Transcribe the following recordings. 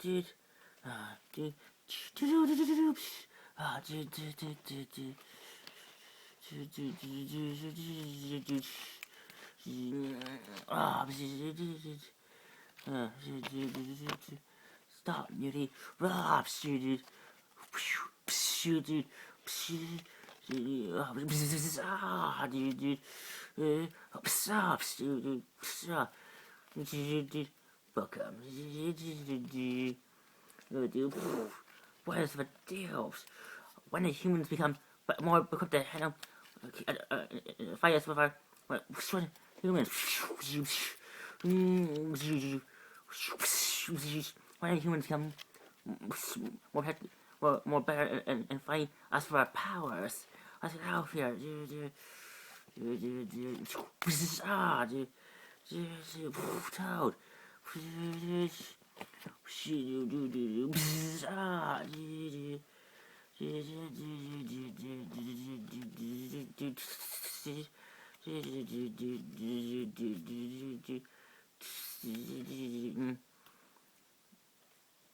Stop, Nudie. Welcome. What is the deal? When the humans become more equipped to handle fires with our humans. When the humans become more better and fighting us for our powers. Let's get out of here. Toad.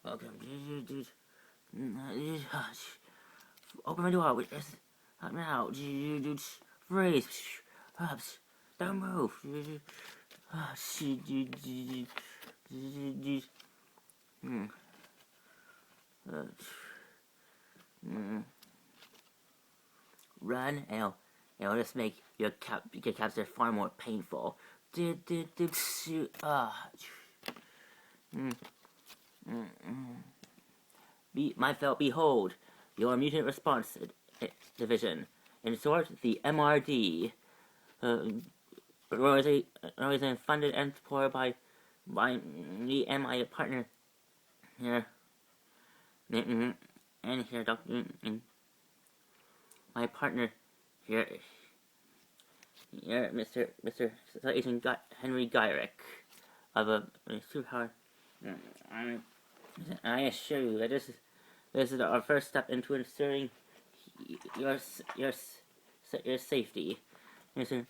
Welcome. Open my door. Up now. Freeze. Don't move. Run, and it'll just make your capture far more painful. Behold, your mutant response division. In short, the MRD. Organization funded and supported by me and my partner here. And here, Doctor. My partner here, Mr. Agent Henry Gyrick of a superpower. I assure you that this is our first step into ensuring your safety. Your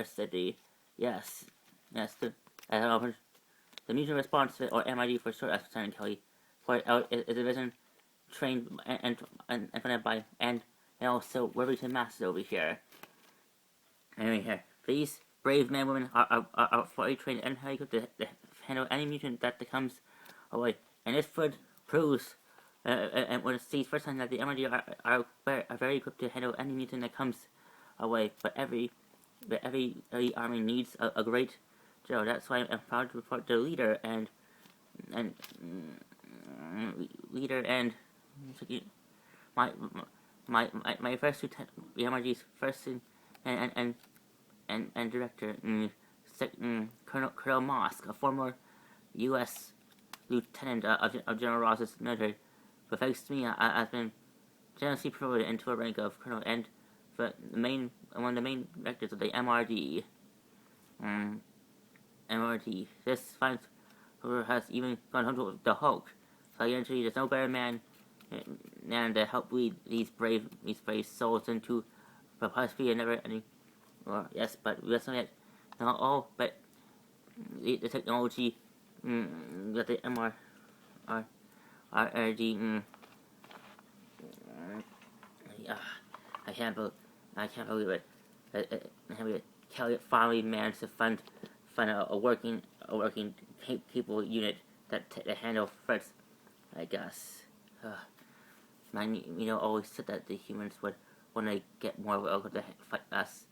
city. Yes. The mutual response or MID for short, as Lieutenant Kelly, for out is a division trained and funded by and also Worthington Masters over here. Anyway, here these brave men and women are fully trained and highly equipped to handle any mutant that comes away. And this foot proves and when it sees first time that the MRD are very equipped to handle any mutant that comes away. But every army needs a great general. That's why I'm proud to report the leader and my first lieutenant, the MRG's first and director, Colonel Mosk, a former U.S. lieutenant of General Ross's military. But thanks to me, I've been generously promoted into a rank of colonel and one of the main directors of the MRD. MRD. This fine has even gone home to the Hulk. So I guarantee you, there's no better man to help lead these brave souls into possibly a never-ending. Or yes, but that's not yet. Not all, but the technology that the MRD. I can't believe it. Kelly finally managed to fund a working capable unit that handle threats. I guess. Always said that the humans would, when they get more welcome to fight us.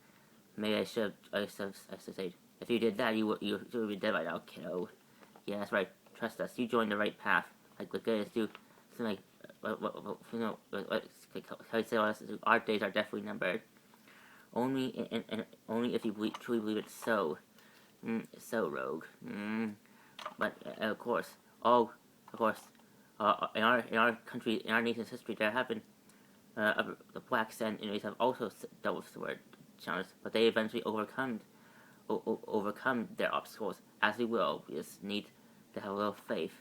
Maybe I should say, if you did that, you would be dead by now, kiddo. Yeah, that's right. Trust us. You joined the right path. Like the guys do. Something like our days are definitely numbered. Only if you truly believe it. So Rogue. But of course, in our country, in our nation's history, there have been the black sand enemies have also dealt with sword challenges, but they eventually overcome their obstacles. As we will, we just need to have a little faith.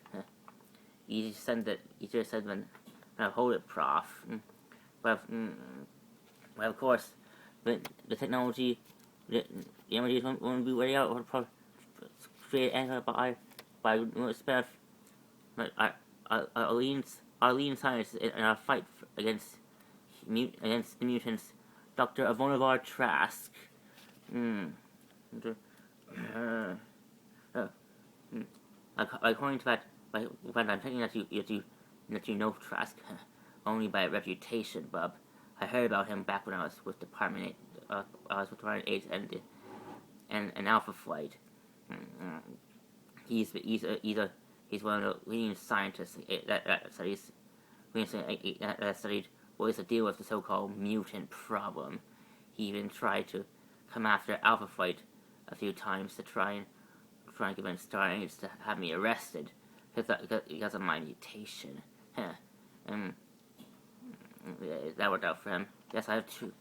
Easier said than hold it, Prof. But of course, the technology, the images won't be ready out or create anchor by spare but our leading scientist in our fight against the mutants, Dr. Avonavar Trask. Hmm. Uh, uh, According to that, I'm thinking that you know Trask only by reputation, Bub. I heard about him back when I was with Department 8. I was with Department 8 and Alpha Flight. He's one of the leading scientists that studied ways to deal with the so-called mutant problem. He even tried to come after Alpha Flight a few times to try and convince Star Agents to have me arrested because of my mutation. That worked out for him. Yes, I have two.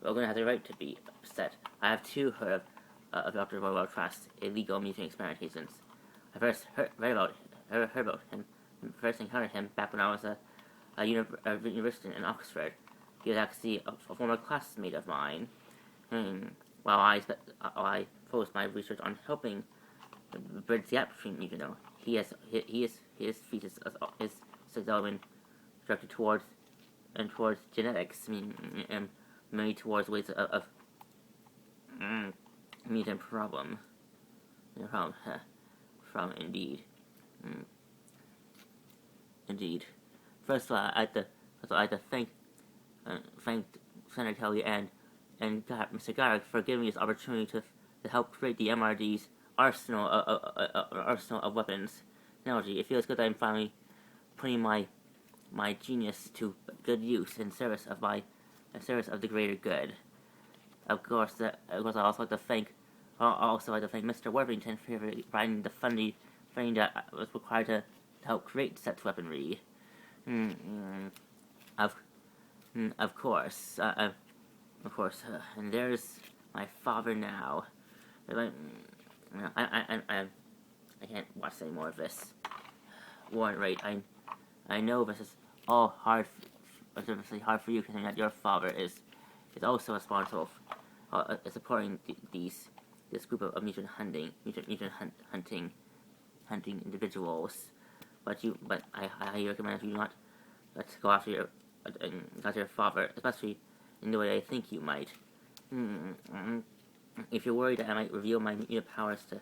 We're going to have the right to be upset. I have too heard of Dr. Royal Trust's illegal mutant experimentations. I first heard about him, first encountered him back when I was a university in Oxford. He was actually a former classmate of mine. While I focused my research on helping bridge the gap between his thesis is development directed towards genetics. Mainly towards ways of mutant problem. From indeed. Indeed. First of all, I'd like to thank Senator Kelly and Mr. Garrick for giving me this opportunity to help create the MRD's arsenal of weapons technology. It feels good that I'm finally putting my genius to good use in service of the greater good. Of course, I also like to thank Mr. Worthington for providing the funding that was required to help create such weaponry. Of course, and there's my father now. I can't watch any more of this. Warren, right? I know this is all hard. It's hard for you, considering that your father is also responsible for supporting this group of mutant hunting individuals. But I highly recommend you not go after your father, especially in the way I think you might. If you're worried that I might reveal my mutant powers to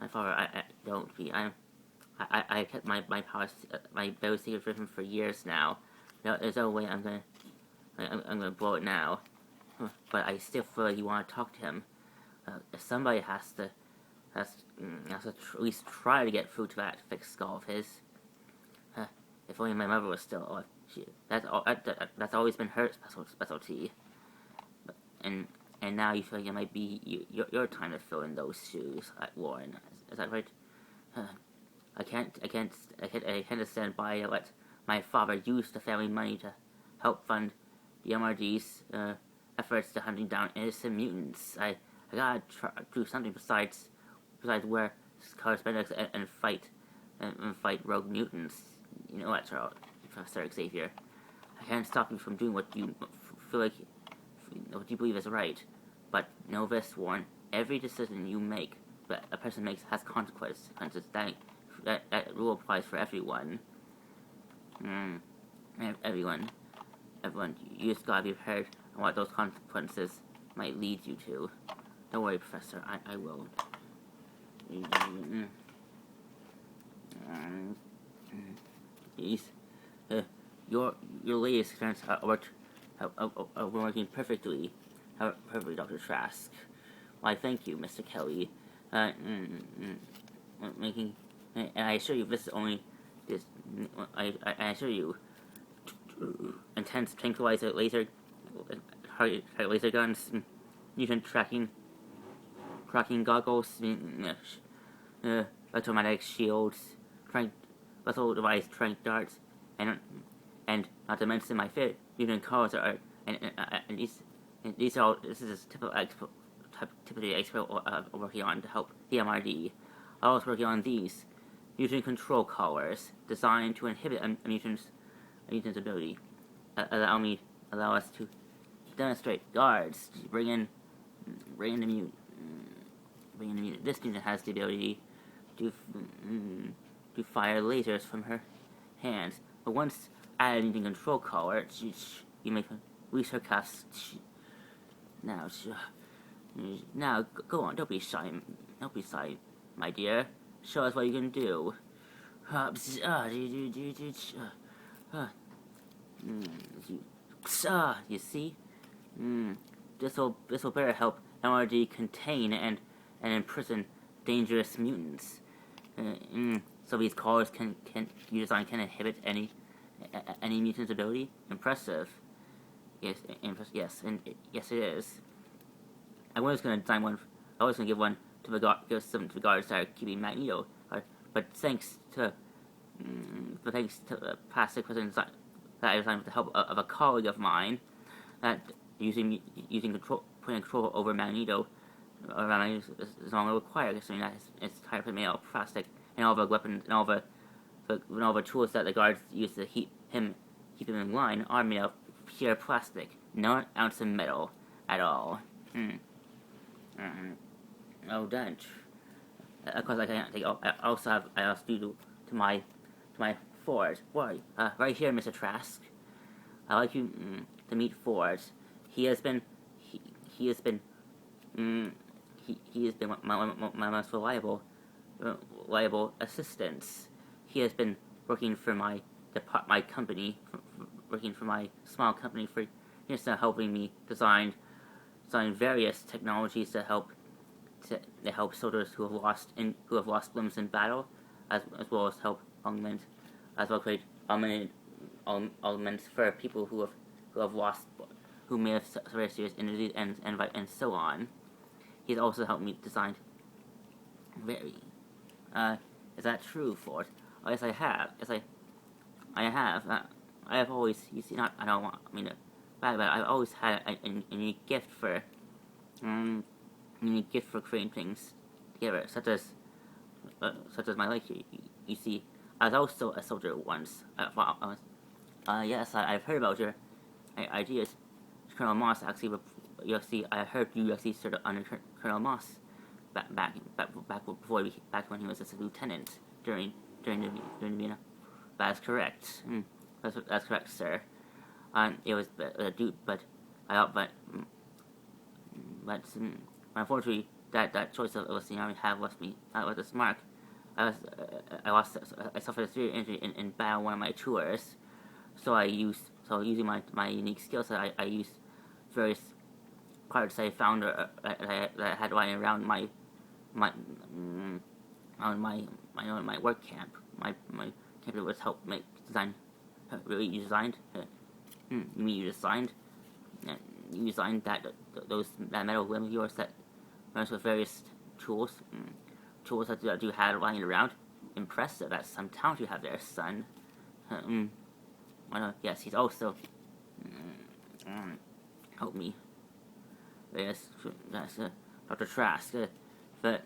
my father, I don't be. I kept my powers, my very secret for him for years now. There's no way I'm gonna blow it now. But I still feel like you want to talk to him. Somebody has to at least try to get through to that thick skull of his. If only my mother was still alive. That's always been her specialty. And now you feel like it might be your time to fill in those shoes, Warren. Is that right? I can't stand by and let my father use the family money to help fund the MRD's efforts to hunting down innocent mutants. I gotta do something besides wear cosmetics and fight rogue mutants. You know that, Professor Xavier. I can't stop you from doing what you feel like, what you believe is right. But know this, Warren. Every decision you make, that a person makes, has consequences. That rule applies for everyone. Everyone. You just gotta be prepared on what those consequences might lead you to. Don't worry, Professor. I will. Your latest experiments are working perfectly, Dr. Trask. Why, thank you, Mr. Kelly. And I assure you, this is only this. I assure you, intense tranquilizer laser guns, mutant tracking goggles, electromagnetic shields, lethal device trank darts, and not to mention my favorite mutant cars are and these are all, this is typically expert working on to help the MRD. I was working on these mutant control collars designed to inhibit a mutant's ability. Allow us to demonstrate guards. Bring in the mutant. This mutant has the ability to to fire lasers from her hands. But once added into control collar, you make release her cuffs. Now, go on. Don't be shy. Don't be shy, my dear. Show us what you can do. You see? This will better help MRD contain and imprison dangerous mutants. So these collars can inhibit any mutant's ability. Impressive. Yes, yes it is. I was gonna design one. I was gonna give one to the guards that are keeping Magneto, but thanks to the plastic president that I designed with the help of a colleague of mine, that putting control over Magneto is no longer required, considering that it's entirely made out of plastic, and all the weapons and all the tools that the guards use to keep him in line are made out of pure plastic, no ounce of metal at all. Oh, don't. Of course, I can't take. I also do to my Ford. Why? Right here, Mr. Trask. I'd like you to meet Ford. He has been my most reliable assistant. He has been working for my company, working for my small company for years, helping me design various technologies to help soldiers who have lost limbs in battle, as well as help create augments for people who may have very serious injuries and so on. He's also helped me design is that true, Ford? Oh, yes, I have. Yes, I have. I have always, you see, I don't want me to brag, but I've always had a unique gift for creating things together, such as my life. You see, I was also a soldier once. Yes, I've heard about your ideas, Colonel Moss. Actually, I heard you actually started under Colonel Moss back when he was a lieutenant during the Vienna. That's correct. That's correct, sir. It was a dude, but unfortunately, that choice of the army had left me with a mark. I suffered a serious injury in battle one of my tours. So using my unique skill set, I used various parts I found that I had lying around my work camp. My camp was help make design. Really, you designed? You mean you designed? You designed that metal limb of yours that runs with various tools. Tools that you had lying around. Impressive. That's some talent you have there, son. Yes, he's also help me. Yes, that's Dr. Trask. But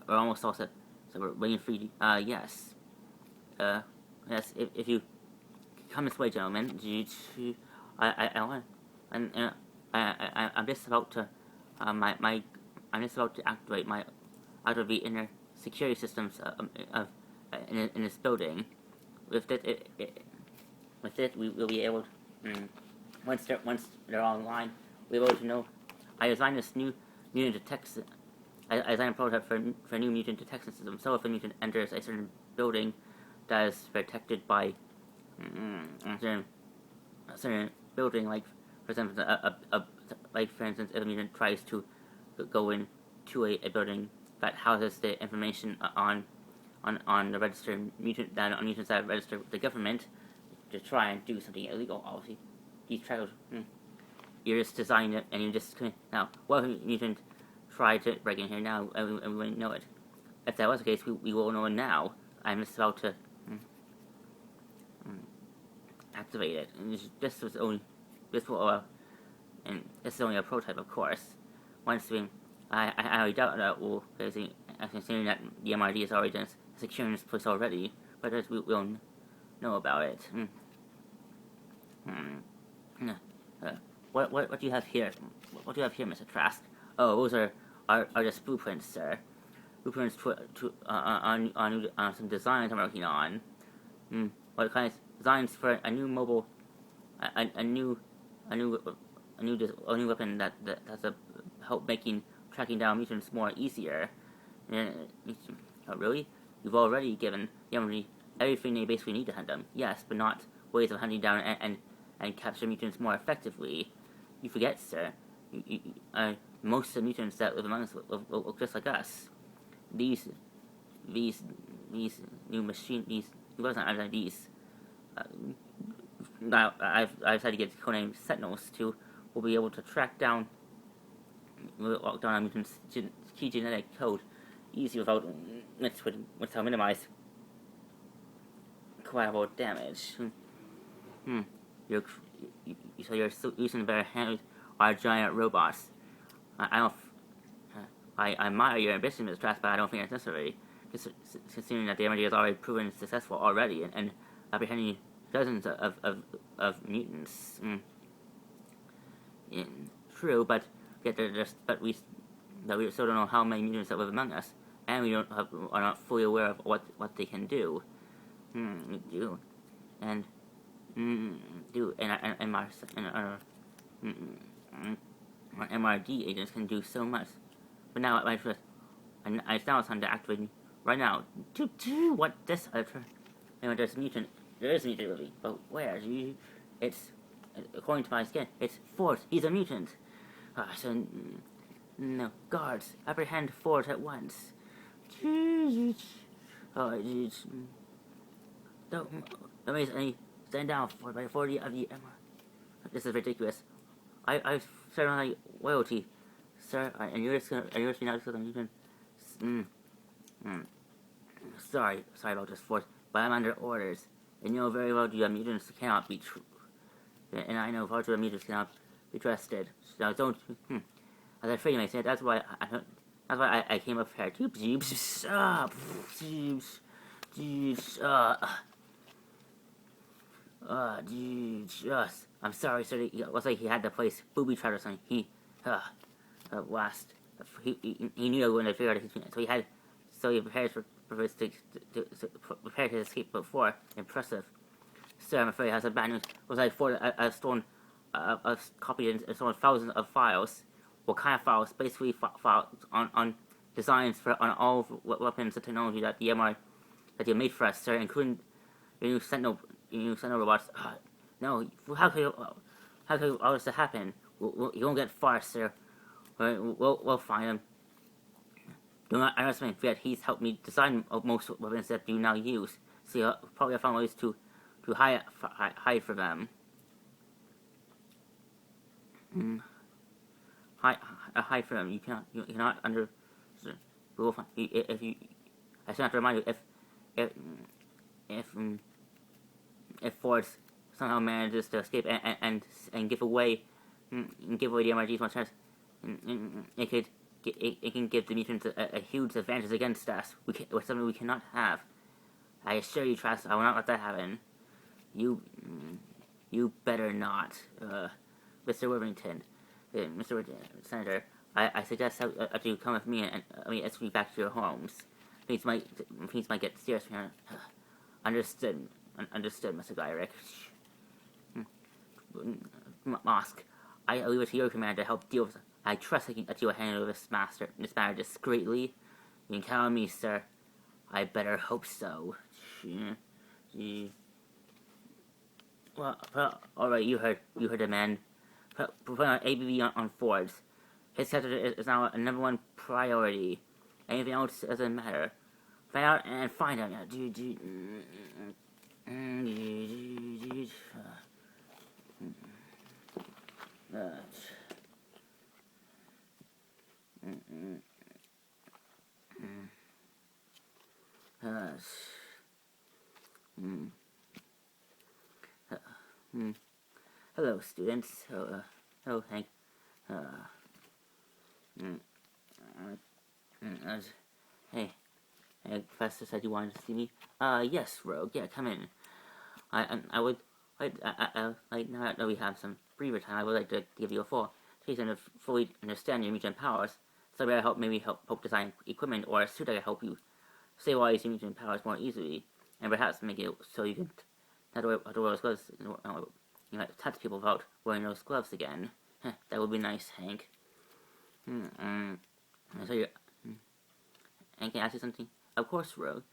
we're almost all set. So we're waiting for you. Yes. Yes. If you come this way, gentlemen. I'm just about to activate the inner security systems in this building. With it, we will be able to, once they're online, we'll be able to know. I designed this new mutant detection. I designed a prototype for a new mutant detection system. So if a mutant enters a certain building that is protected by a certain building, like for example, if a mutant tries to go into a building that houses the information on the registered mutants that registered with the government to try and do something illegal, obviously. These trials, you're just designing it, and you're just now. What if a mutant tried to break in here now, and we wouldn't know it? If that was the case, we will know it now. I'm just about to activate it, and this is only a prototype, of course. Once I doubt that we'll, considering that the MRD is already done securing this place already, but we'll know about it. What do you have here? What do you have here, Mr. Trask? Oh, those are just blueprints, sir. blueprints on some designs I'm working on. What kind of designs for a new mobile, a new weapon that's a help making tracking down mutants more easier. Oh, really? You've already given Yamari everything they basically need to hunt them. Yes, but not ways of hunting down and capture mutants more effectively. You forget, sir. Most of the mutants that live among us look just like us. These new machine, these I've had to get codenamed Sentinels to will be able to track down a mutant's key genetic code easy without minimize collateral damage. You're using their hands are giant robots. I admire your ambition, Mr. Trask, but I don't think it's necessary. Considering that the MRD has already proven successful already and apprehending dozens of mutants. True, but yet we still don't know how many mutants that live among us, and we are not fully aware of what they can do. Our MRD agents can do so much. But now it's now time to activate right now. What this? There's a mutant. There is a mutant really, but where? It's according to my skin. It's Ford. He's a mutant. So no guards. Apprehend Ford at once. Don't make any stand down for by 40 of the MR. This is ridiculous. I've set my loyalty, sir, and you're just not so mutant. Sorry about this, Ford, but I'm under orders. And you know very well you mutants cannot be true. And I know far too mutants cannot be trusted. So don't. As I afraid you may say, that's why I came up here. I'm sorry, sir. It looks like he had the place booby-trapped or something. He knew I was going to figure out his, so he prepared prepared his escape before. Impressive. Sir, I'm afraid I have some bad news. It was like I've stolen, copied and stolen thousands of files. What kind of files? Basically, files on designs on all weapons and technology that the MR that you made for us, sir, including your new Sentinel robots. No, how could all this happen? You won't get far, sir. We'll find him. Do not underestimate that he's helped me design most weapons that you now use. So you probably have found ways to hide from them. Hide from them. You cannot under. We'll find if you. I still have to remind you if Ford somehow manages to escape and give away the MRGs much chance, it can give the mutants a huge advantage against us. With something we cannot have. I assure you, Trask, I will not let that happen. You better not, Mr. Worthington, Mr. Senator. I suggest that you come with me and escort you back to your homes. Things might get serious here. Understood, Mr. Gyrick. Mosk, I leave it to your command to help deal with. I trust that you will handle this matter discreetly. You can count on me, sir. I better hope so. Well, all right. You heard the man. Put an ABB on Ford's. His sector is now a #1 priority. Anything else doesn't matter. Find out and find out. Hello, students. Hello, Hank. Hey, Professor said you wanted to see me. Yes, Rogue. Yeah, come in. I would like now that we have some breather time. I would like to give you a full chance to fully understand your mutant powers. somebody I help design equipment or a suit that can help you stabilize your mutant powers more easily, and perhaps make it so you can not wear those gloves. You might touch people without wearing those gloves again. That would be nice, Hank. So you, Hank, can I ask you something? Of course, Rogue.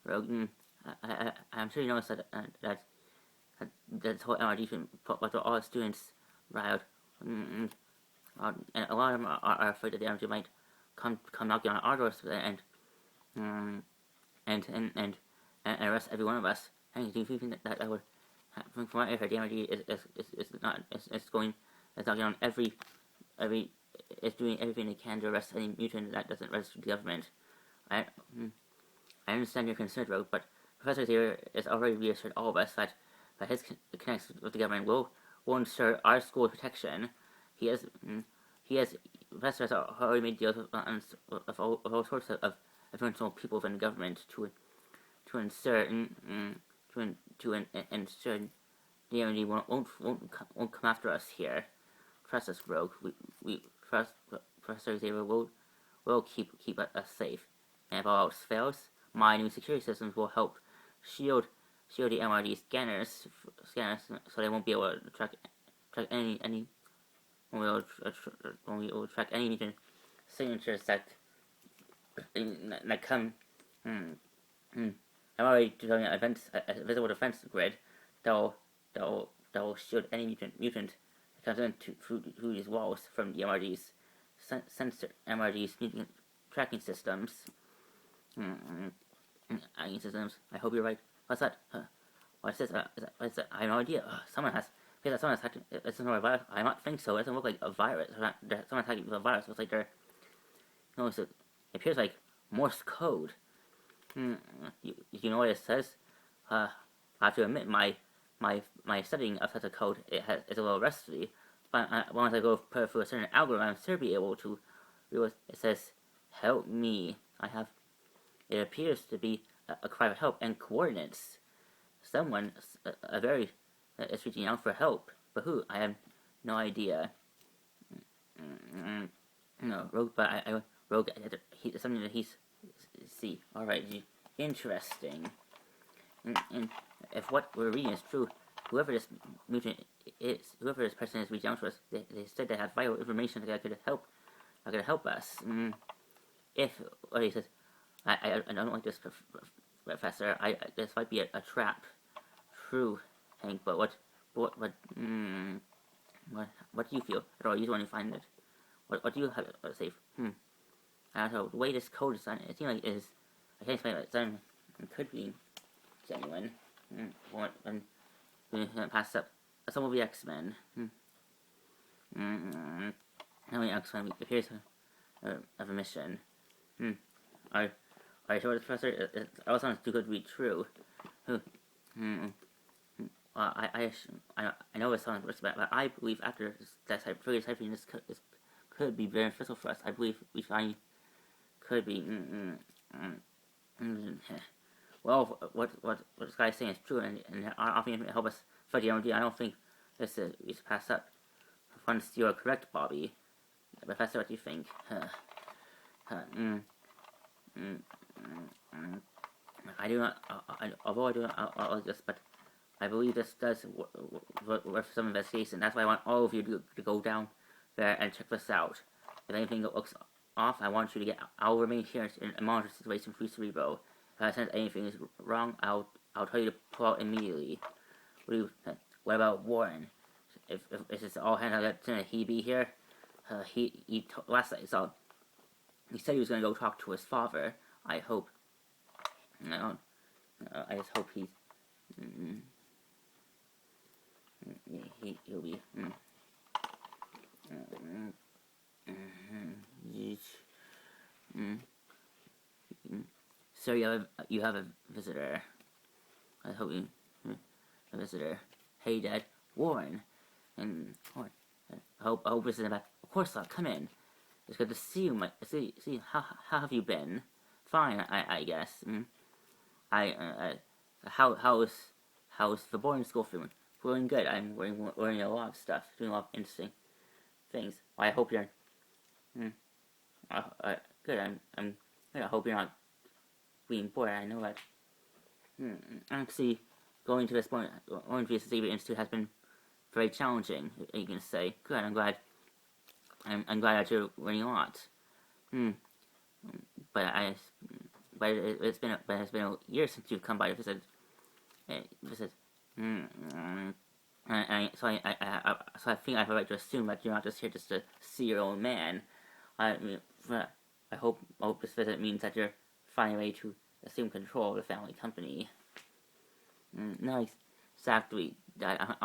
Rogue, I'm sure you noticed that this whole MRD should put all the students riled. And a lot of them are afraid that the MRD might come knocking on our doors and arrest every one of us. Hank, do you think that would? From what I heard, the MRD is knocking on is doing everything they can to arrest any mutant that doesn't register with the government. I understand your concern, Rogue, but Professor Xavier has already reassured all of us that his connects with the government will ensure our school protection. Professor has already made deals with all sorts of influential people within the government to ensure the enemy won't come after us here. Trust us, Rogue. We trust Professor Xavier will keep us safe. And if all else fails, my new security systems will help shield the MRD scanners so they won't be able to track any when we will track any mutant signatures that come. I'm already developing a visible defense grid that will shield any mutant that comes in through these walls from the MRD's mutant tracking systems. I hope you're right. What's that? What's this? What's that? I have no idea. Someone's hacking. It's not a virus. I don't think so. It doesn't look like a virus. Someone's hacking with a virus. It's like they're. No, it appears like Morse code. You know what it says? I have to admit, my studying of such a code is a little rusty. But once I go through a certain algorithm, I'm sure be able to realize it says, "Help me." It appears to be a cry for help and coordinates. Someone, is reaching out for help, but who? I have no idea. No, Rogue, but Rogue, something that he's see. All right, interesting. And if what we're reading is true, whoever this person is reaching out to us, they said they had vital information that could help us. If what he says. I don't like this, Professor. This might be a trap. True, Hank. But what do you feel? Or you want to find it? What do you have to say? I don't know. The way this code is done, it seems like it is. I can't explain it. It's done. It could be genuine. When pass up some of the X-Men. How many X-Men appears of a mission? Are you sure, Professor? It all sounds too good to be true. I know it sounds risky, but I believe after that further ciphering, this could be beneficial for us. I believe we finally could be. Well, what this guy is saying is true, and I think help us fight the MD. I don't think this is pass up. Once you are correct, Bobby. Professor, what do you think? I do not. Although I do not like this, but I believe this does work for some investigation. That's why I want all of you to go down there and check this out. If anything looks off, I want you to get. I'll remain here and monitor the situation through Cerebro. If I sense anything is wrong, I'll tell you to pull out immediately. What about Warren? If it's all hands on deck, can he be here? Last night I saw. He said he was going to go talk to his father. I hope. I just hope he's. He'll be. Sir, you have a visitor. I hope you a visitor. Hey, Dad, Warren, and Warren. I hope this is about. Of course, I'll come in. It's good to see you. See how have you been? Fine, I guess. How's the boarding school feeling? Feeling good. I'm learning a lot of stuff, doing a lot of interesting things. I hope you're. Good. I'm good. I hope you're not being bored. I know that. Actually, going to the Xavier Institute has been very challenging. You can say. Good. I'm glad. I'm glad that you're learning a lot. But it's been a year since you've come by to visit. Visit. So I think I have a right to assume that you're not just here just to see your old man. I mean, I hope this visit means that you're finally ready to assume control of the family company. No, exactly. I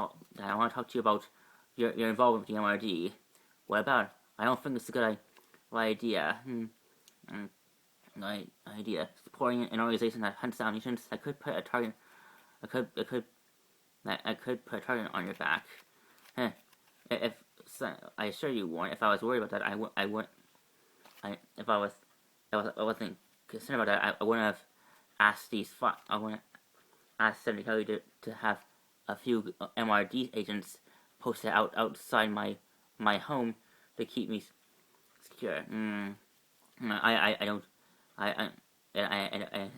want to talk to you about your involvement with the MRD. What about? I don't think it's a good idea. Idea. Supporting an organization that hunts down mutants that could put a target. I could put a target on your back. If I assure you, Warren, if I was worried about that, I wouldn't. If I wasn't concerned about that, I wouldn't have asked I wouldn't ask Senator Kelly to have a few MRD agents posted outside my home to keep me secure. I don't. I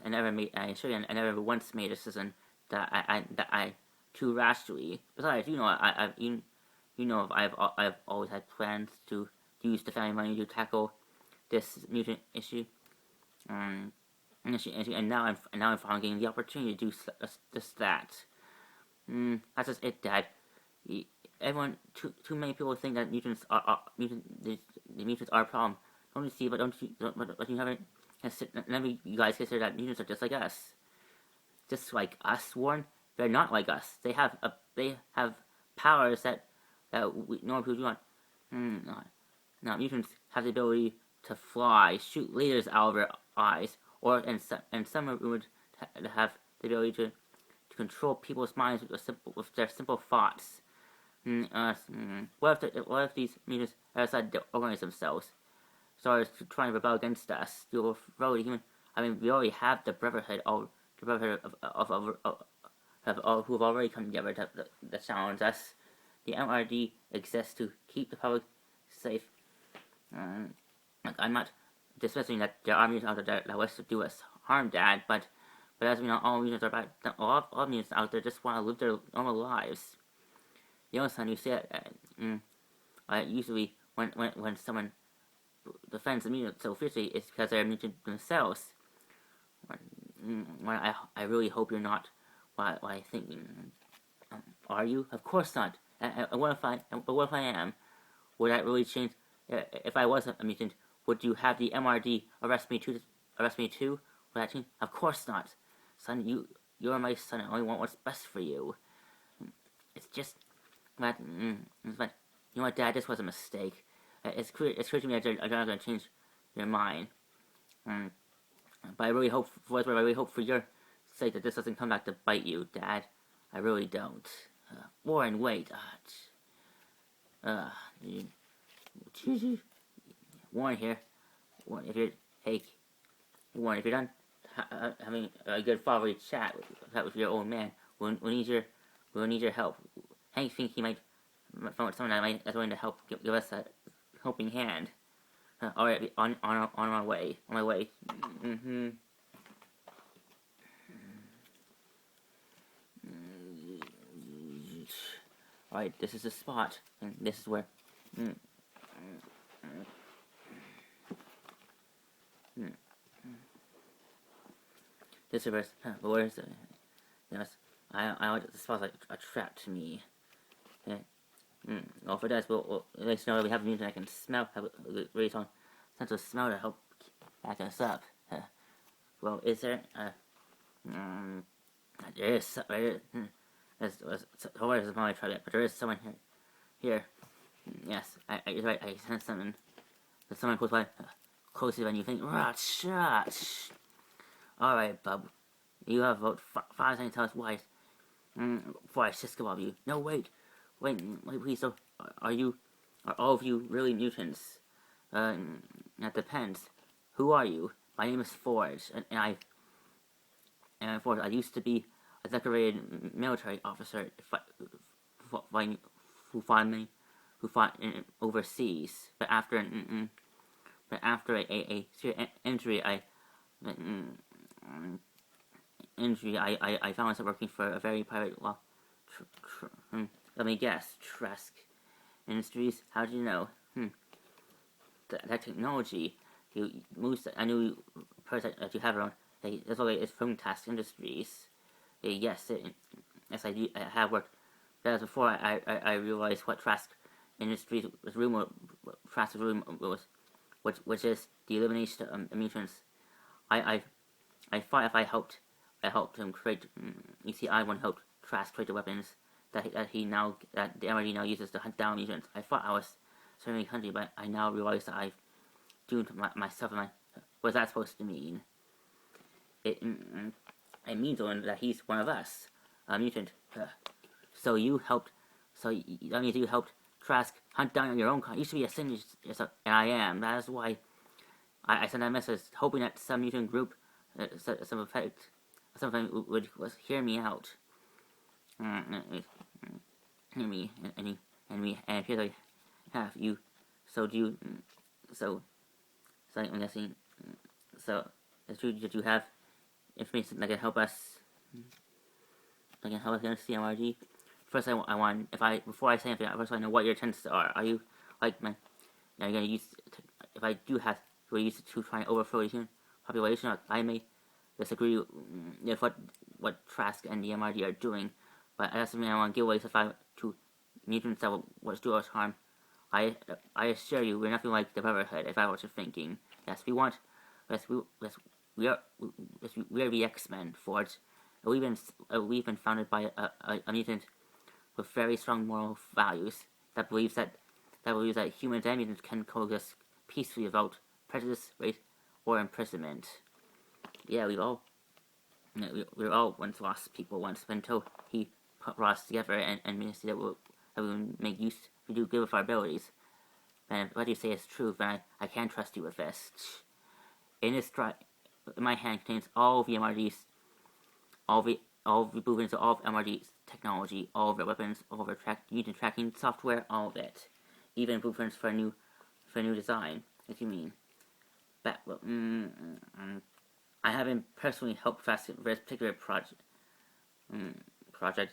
never made. I assure you, I never once made a decision that I too rashly. Besides, I've always had plans to use the family money to tackle this mutant issue. And now I'm finally getting the opportunity to do just that. That's just it, Dad. Everyone, too many people think that mutants the mutants are a problem. Don't you see? But you haven't. None of you guys consider that mutants are just like us. Just like us, Warren. They're not like us. They have powers that normal people do not. Now mutants have the ability to fly, shoot lasers out of their eyes, and some would have the ability to control people's minds with their simple thoughts. What if these mutants decided to organize themselves, started to try and rebel against us? We already have the Brotherhood of who have already come together to challenge us. The MRD exists to keep the public safe. I'm not dismissing that there are mutants out there that wish to do us harm, Dad, but as we know, all mutants are bad. All mutants out there just want to live their normal lives. The only time you see it, usually when someone defends a mutant so fiercely, it's because they're a mutant themselves. I really hope you're not. What I think. Are you? Of course not. What if I am? Would that really change? If I was a mutant, would you have the MRD arrest me too? Would that change? Of course not, son. You're my son. I only want what's best for you. It's just that. You know what, Dad? This was a mistake. It's clear to me that you're not going to change your mind. But I really hope for your sake that this doesn't come back to bite you, Dad. I really don't. Warren, wait. Warren here. Warren, if you're done having a good fatherly chat with your old man, we'll need your help. Hank thinks he might find someone that's willing to help give us a helping hand. All right, on my way. Alright, this is the spot, and this is where. This is where. Where is it? Yes, the spot's like a trap to me. Yeah. Well, if it does, we'll at least know that we have a mutant that can smell. Have a really strong sense of smell to help back us up. Well, is there? There is. There's my try that, but there is someone here. Yes, you're right. I sense something. There's someone close by, closer than you think. Shut. All right, bub. You have about 5 seconds to tell us why. Before I sisk above you. No, wait, please. So, are all of you really mutants? That depends. Who are you? My name is Forge, and Forge. I used to be a decorated military officer who fought overseas. But after but after a serious injury, I found myself working for a very private law. Let me guess, Trask Industries. How did you know? That technology, I knew person that you have around. That's why it's from Trask Industries. Yes, I do. I have worked. That was before I realized what Trask Industries was rumor. Trask was, which is the elimination of mutants. I thought if I helped him create. You see, I helped Trask create the weapons that the MRD now uses to hunt down mutants. I thought I was certainly hunting, but I now realize that I've doomed myself. What's that supposed to mean? It means that he's one of us, a mutant. So you helped. So that means you helped Trask hunt down your own kind. You should be a sin yourself, and I am. That is why I sent that message, hoping that some mutant group, something would hear me out. Hear me, and appears I have you. So do you? So I'm guessing. So it's true that you have information that can help us. That can help us against the MRG. First, before I say anything, first I know what your intentions are. Are you like my? Are you gonna use? If I do have, will you use it to try and overthrow the human population? I may disagree with what Trask and the MRD are doing, but that's something I want to give away to mutants that will do us harm. I assure you, we're nothing like the Brotherhood. If I was thinking, yes, we are the X-Men, Forge. We've been founded by a mutant with very strong moral values that believes that humans and mutants can coexist peacefully without prejudice, race, or imprisonment. Yeah, we were all once lost people until he put Ross together and made us see that we would make use. We do good with our abilities. And what you say is true, then I can trust you with this. In my hand contains all the MRDs, all the blueprints of all of MRD's technology, all of their weapons, all of their mutant tracking software, all of it. Even blueprints for a new design, if you mean. But I haven't personally helped Fast with this particular project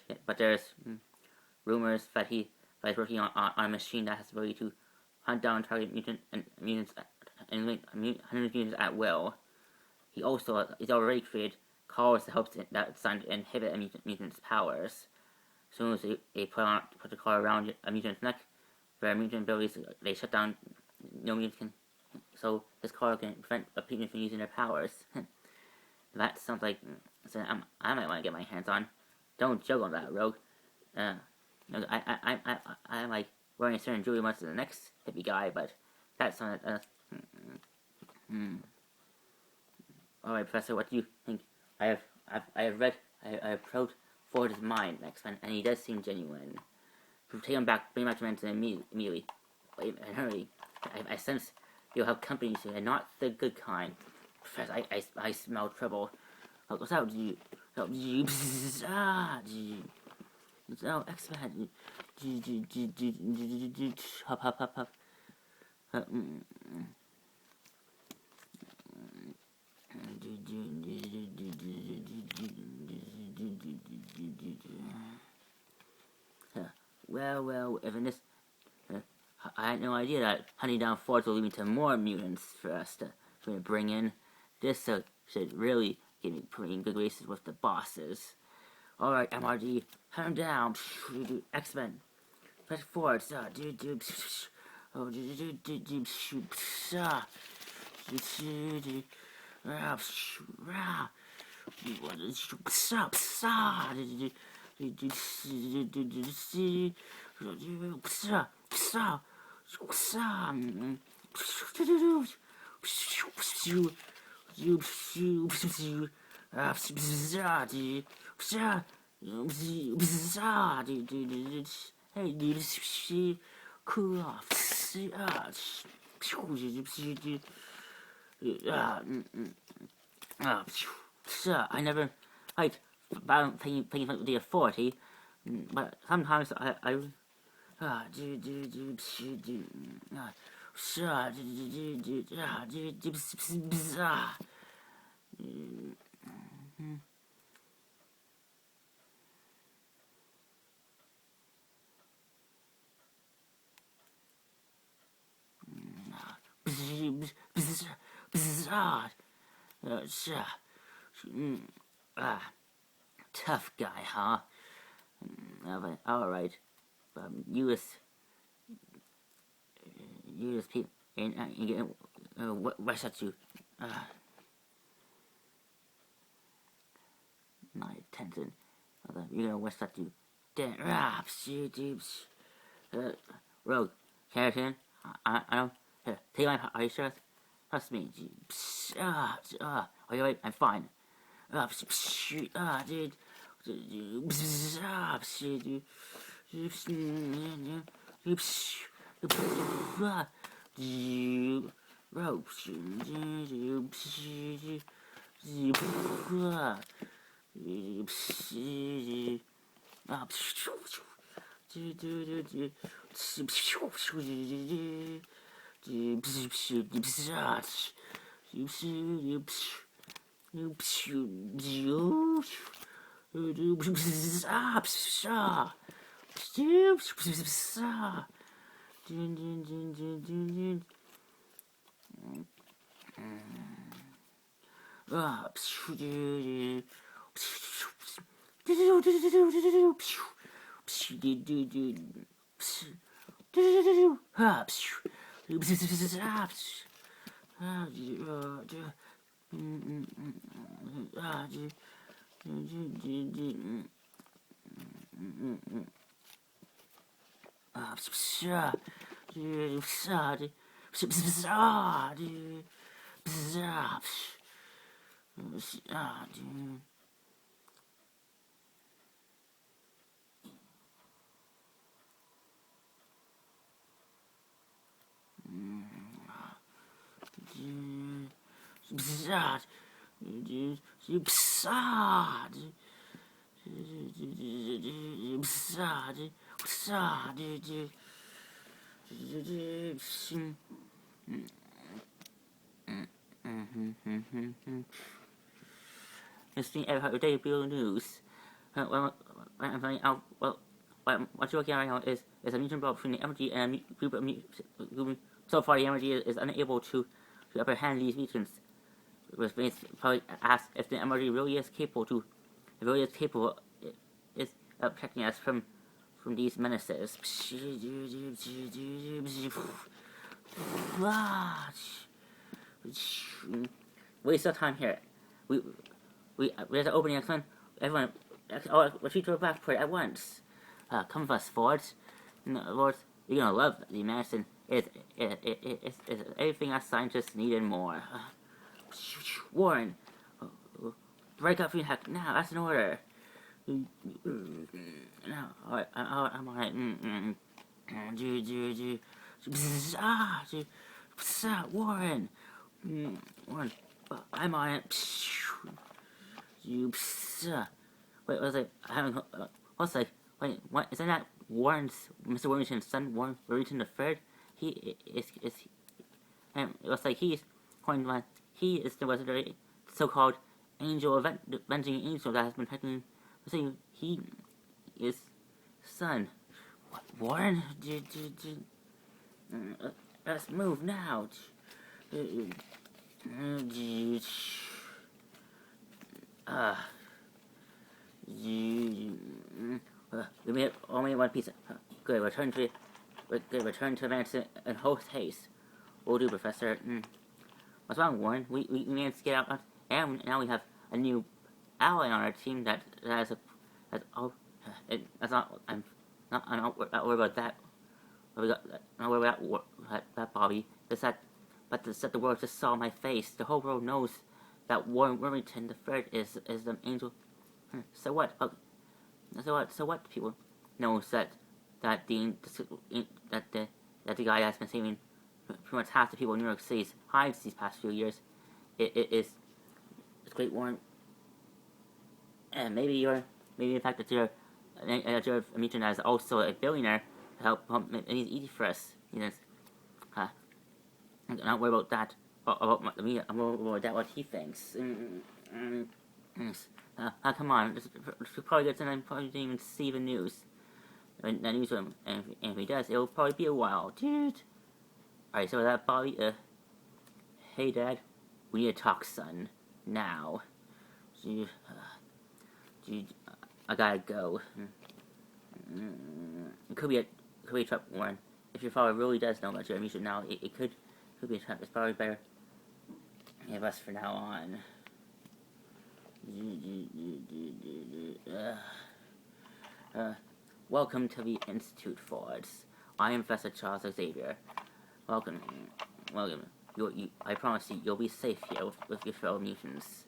yet, but there's rumors that he's working on a machine that has the ability to hunt down and target mutants at will. He's already created collars that helps that designed to inhibit a mutant's powers. As soon as they put the collar around a mutant's neck, their mutant abilities, they shut down. No mutant can. So this collar can prevent a mutant from using their powers. That sounds like something I might want to get my hands on. Don't joke on that, Rogue. I'm like wearing a certain jewelry much to the next hippie guy, but that's not. All right, Professor, what do you think? I have probed Ford's mind next time, and he does seem genuine. Take him back, bring him back to Manson immediately. Wait, and hurry. I sense you'll have company soon, and not the good kind. Professor, I smell trouble. What's out? No, X-Men. Hop. Well, if in this, I had no idea that hunting down forts will lead me to more mutants for us to bring in. This should really put me in good graces with the bosses. Alright, MRD, hunt him down. X-Men, press forward. Hey, dude, cool off. I never liked playing with the authority, but sometimes Tough guy, huh? Alright. You just people and you get what at you. My attention. You're gonna west at you. Then Rogue, Keratin. I don't. Here, take my. Are you sure? Trust me. Are you right? I'm fine. Dude. Listening to debut news. What you're looking at right now is a mutant brawl between the MG and a group of mutants. So far, the MG is unable to apprehend these mutants. Which makes probably ask if the MG really is capable is protecting us from these menaces. Waste of time here. There's an opening X-Men. Everyone, retreat to our backport at once. Come with us, Ford. Lord, you're gonna love the medicine. It's everything us scientists need and more. Warren, break up your heck now. That's an order. No, I'm alright. Warren, Warren, I'm on it. Wait, was it? I haven't. What's like? Wait, what? Isn't that Warren's Mr. Warrington's son, Warren Warrington III? He is. And it was like he's according to he is the so-called angel avenging angel that has been protecting. So he is son. What, Warren? Let's move now. We made only one piece. Good. Return to Manson and host haste. Will do, Professor. What's wrong, Warren? We managed to get out, and now we have a new ally on our team that's not. I'm not worried about that. Not worried about that, Bobby. But the world just saw my face. The whole world knows that Warren Worthington III is the angel. So what? So what? People knows that the guy that's been saving pretty much half the people in New York City hides these past few years. It's Great Warren. And maybe the fact that you're a mutant that is also a billionaire to help make it easy for us. I'm not worried about that. About me, I'm worried about that. What he thinks. Come on. This probably gets in. I probably didn't even see the news. The news, and if he does, it'll probably be a while, dude. Alright, so that Bobby. Hey, Dad. We need to talk, son. Now. Dude, I gotta go. It could be a trap, Warren. If your father really does know about your music now, it could be a trap. It's probably better have us for now on. Welcome to the Institute, Fords. I am Professor Charles Xavier. Welcome. I promise you'll be safe here with your fellow mutants.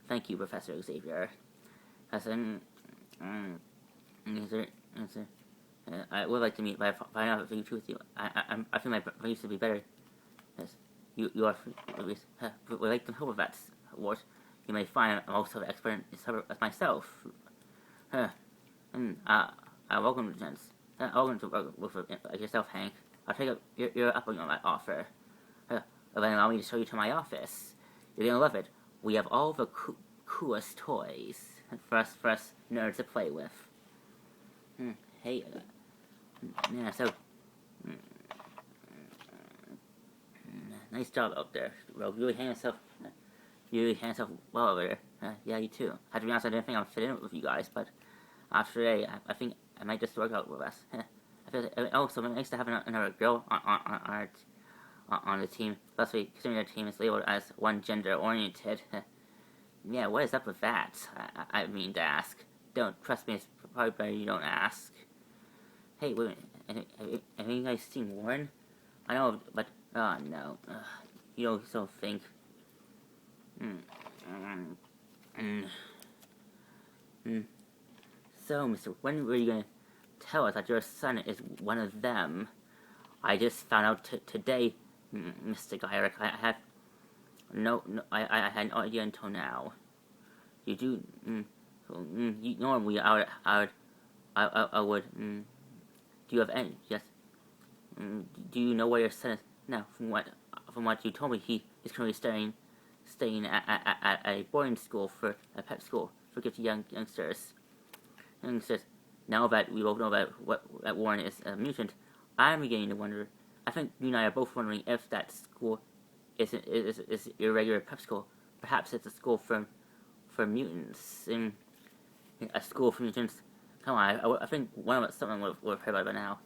Thank you, Professor Xavier. I would like to meet, but I know if you truth you. I feel my used to be better. Yes, you are. Would like to help with that, Ward. You may find I'm also an expert as myself. Welcome, gents. Welcome to work with yourself, Hank. I'll take up your up on that offer. Then allow me to show you to my office. You're gonna love it. We have all the coolest toys for us nerds to play with. Hey, yeah. So, nice job out there, Rogue. You really handled yourself well over there. Yeah, you too. I have to be honest, I didn't think I would fit in with you guys, but after today, I think I might just work out with us. Also, it's nice to have another girl on the team, especially considering the team is labeled as one gender oriented. Yeah, what is up with that? I mean to ask. Don't trust me. It's probably better you don't ask. Hey, wait a minute. Have you guys seen Warren? I know, but no. You don't think. So, Mister, when were you gonna tell us that your son is one of them? I just found out today, Mr. Gyrick. I had no idea until now. You do. Normally, I would. Do you have any? Yes. Do you know where your son is now? From what you told me, he is currently staying at a boarding school a pet school for gifted youngsters. Now that we both know that Warren is a mutant, I'm beginning to wonder. I think you and I are both wondering if that school is your regular prep school. Perhaps it's a school for mutants. A school for mutants. Come on, I think someone would have heard about it by now.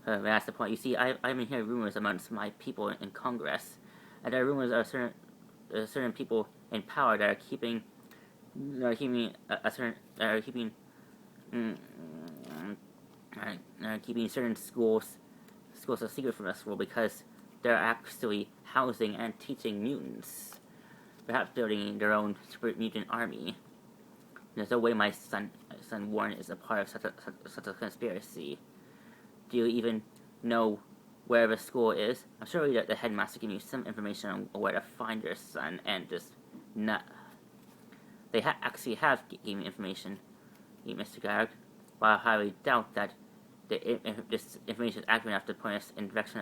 That's the point. You see, I've been hearing rumors amongst my people in Congress, and there are rumors of certain people in power that are keeping certain schools a secret from us, because they're actually housing and teaching mutants, perhaps building their own super mutant army. There's no way my son Warren is a part of such a conspiracy. Do you even know where the school is? I'm sure the headmaster gave you some information on where to find your son, and just not. They actually have given me information, Mr. Garrick. While I highly doubt that this information is accurate enough to point us in the direction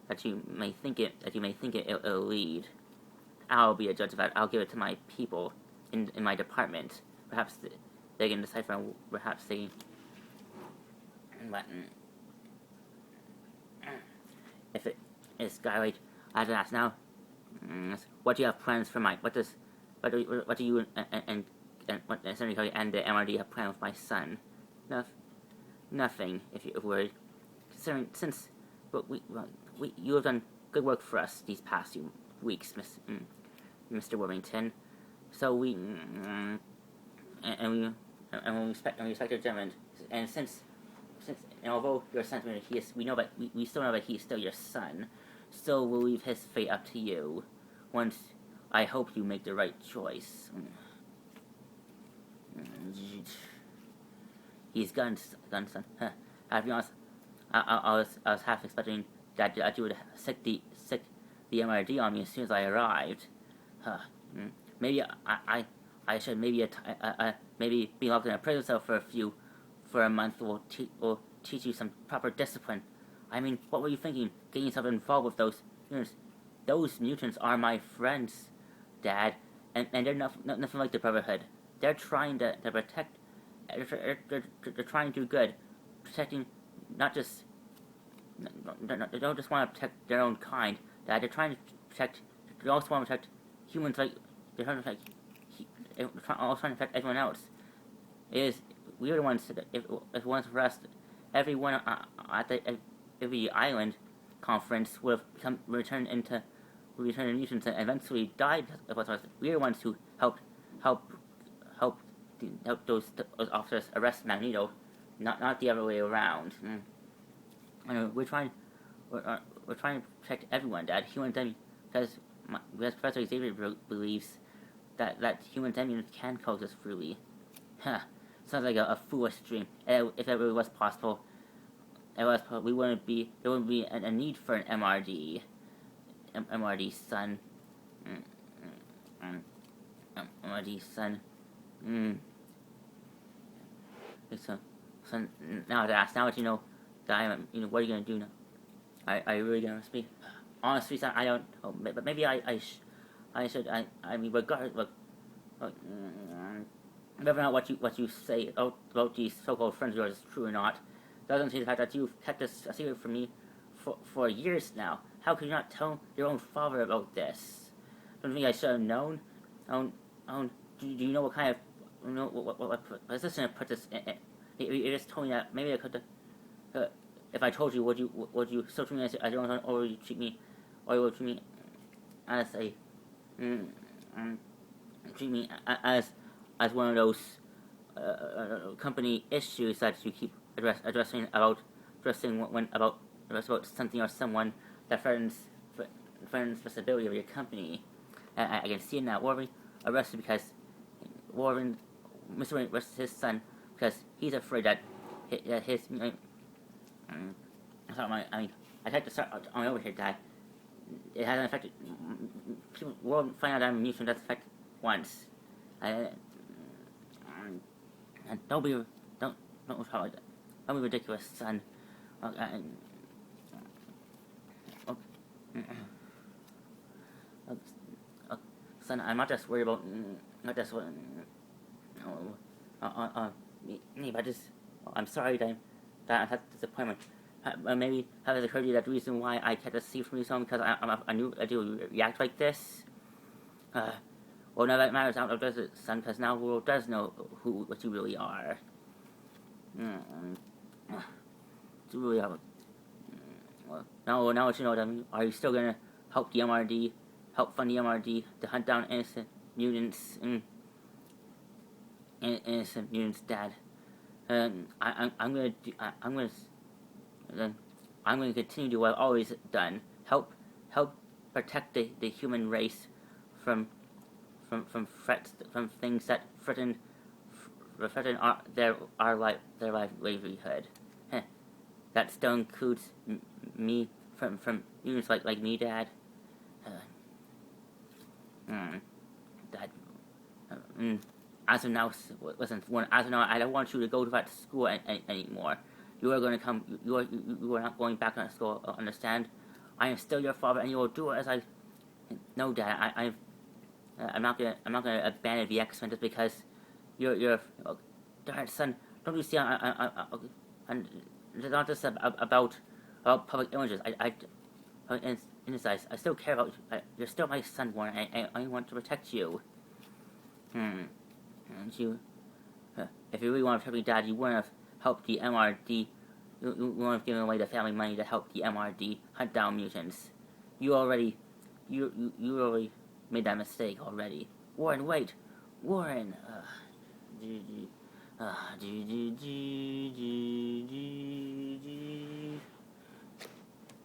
that you may think it'll lead. I'll be a judge of that. I'll give it to my people in my department. Perhaps they can decipher. Perhaps they. If it is Skyway, I have to ask now. What do you have plans for what do you and Senator Kelly and the MRD have planned with my son? Nothing. If you're worried, since you have done good work for us these past few weeks, Mr. Worthington. So we respect your judgment, and since although your sentiment we still know that he is still your son, so we'll leave his fate up to you. Once I hope you make the right choice. He's son. I'll be honest, I was half expecting that you would sick the MRD on me as soon as I arrived. Maybe I should maybe be locked in a prison cell for a month will teach you some proper discipline. I mean, what were you thinking, getting yourself involved with those mutants? Those mutants are my friends, Dad, and they're nothing like the Brotherhood. They're trying to protect. They're trying to do good, protecting not just. They don't just want to protect their own kind. Dad, they're trying to protect. They also want to protect humans. Like they're trying to protect. They're also trying to protect everyone else. It is we're the ones that if once for us, everyone at every island conference would have become returned into mutants and eventually died. We're the ones who help help those officers arrest Magneto, not the other way around. We're trying to protect everyone, Dad. Humans and because Professor Xavier believes that humans and mutants can coexist freely. Huh. Sounds like a foolish dream. If it really was possible, there wouldn't be a need for an MRD. MRD, son. MRD, son. So now that you know that what are you gonna do now? Are you really gonna speak? Honestly, son, I don't. Oh, but maybe I should. I mean, regardless, whether or not what you say about these so-called friends of yours is true or not, doesn't change the fact that you've kept this a secret from me for years now. How could you not tell your own father about this? Don't you think I should have known? Do you know what kind of what position I put this in? You just told me that maybe I could. If I told you, would you still treat me as your own son, or would you treat me as a treat me as one of those company issues that you keep addressing about something or someone that threatens the stability of your company? I can see it now. Wolverine arrested because Mr. Wayne arrested his son because he's afraid that his I tried to start on over here, Dad. It hasn't affected people. Will find out I'm a mutant. That's affected once. And don't be ridiculous, son. Son, I'm not just worried about me, but just I'm sorry that I've had disappointment. Maybe has it occurred to you that the reason why I kept a secret from you so because I knew I do react like this? Well, now that matters out of desert, son, because now the world does know what you really are. You really are. Well, now that you know them, are you still gonna help the MRD, help fund the MRD to hunt down innocent mutants? Innocent mutants, Dad. I'm gonna continue to do what I've always done. Help protect the human race from threats, from things that threaten their livelihood. That still includes me from mutants like me, Dad. Dad. As of now, listen. As of now, I don't want you to go to that school anymore. You are going to come. You are not going back to that school. Understand? I am still your father, and you will do it as I. No, Dad. I'm not gonna abandon the X-Men just because you're. Darn son, don't you see? And it's not just about public images. In his eyes, I still care about you. You're still my son, Warren. I want to protect you. And you, if you really want to protect me, Dad, you wouldn't have helped the MRD. You wouldn't have given away the family money to help the MRD hunt down mutants. You already made that mistake already. Warren, wait, Warren.